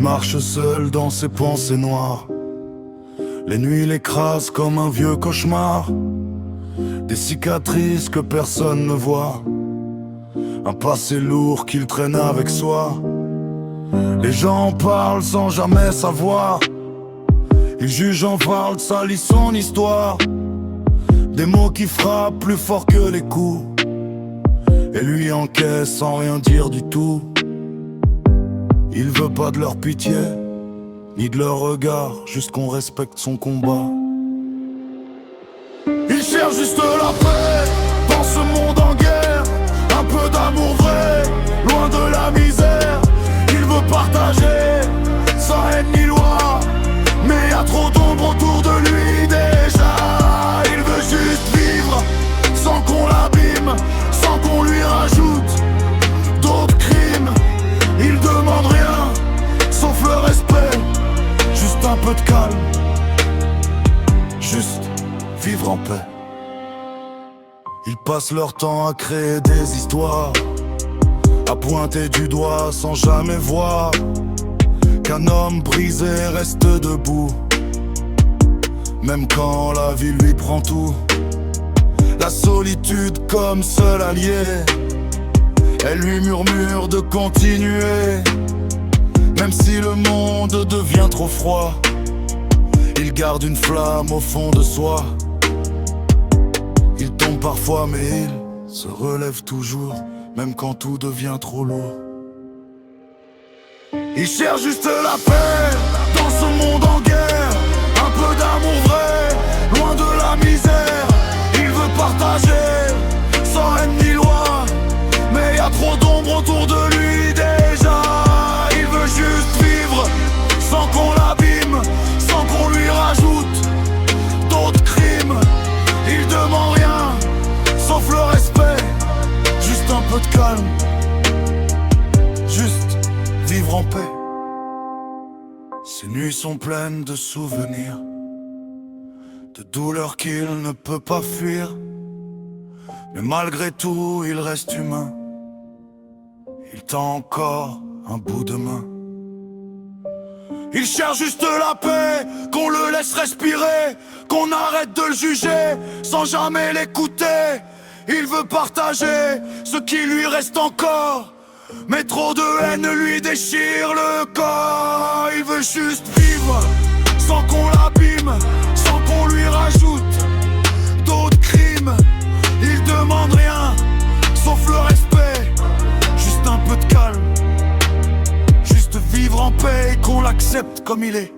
marche seul dans ses pensées noires. Les nuits l'écrasent comme un vieux cauchemar. Des cicatrices que personne ne voit. Un passé lourd qu'il traîne avec soi. Les gens parlent sans jamais savoir. Ils jugent, en parlent, salissent son histoire. Des mots qui frappent plus fort que les coups. Et lui encaisse sans rien dire du tout. Il veut pas de leur pitié, ni de leur regard, juste qu'on respecte son combat. Il cherche juste la paix, dans ce monde en guerre. Un peu d'amour vrai, loin de la misère. Il veut partager, sans haine ni loi. Mais y a trop d'ombre autour de lui déjà. Il veut juste vivre, sans qu'on l'abîme, sans qu'on lui rajoute d'autres crimes. Il demande rien, sauf le respect. Juste un peu de calme, juste vivre en paix. Ils passent leur temps à créer des histoires, à pointer du doigt sans jamais voir qu'un homme brisé reste debout, même quand la vie lui prend tout. La solitude comme seul allié, elle lui murmure de continuer. Même si le monde devient trop froid, il garde une flamme au fond de soi. Il tombe parfois mais il se relève toujours, même quand tout devient trop lourd. Il cherche juste la paix, dans ce monde en guerre. Un peu d'amour vrai, loin de la misère. Il veut partager, sans haine ni loi. Mais y a trop d'ombre autour de lui déjà. Il veut juste vivre, sans qu'on l'abîme, sans qu'on lui rajoute d'autres crimes. Il demande rien, sauf le respect. Juste un peu de calme, juste vivre en paix. Ces nuits sont pleines de souvenirs, de douleurs qu'il ne peut pas fuir. Mais malgré tout il reste humain. Il tend encore un bout de main. Il cherche juste la paix, qu'on le laisse respirer, qu'on arrête de le juger sans jamais l'écouter. Il veut partager ce qui lui reste encore, mais trop de haine lui déchire le corps. Il veut juste vivre, sans qu'on l'abîme, sans qu'on lui rajoute d'autres crimes. Il demande rien, sauf le respect. Juste un peu de calme, juste vivre en paix et qu'on l'accepte comme il est.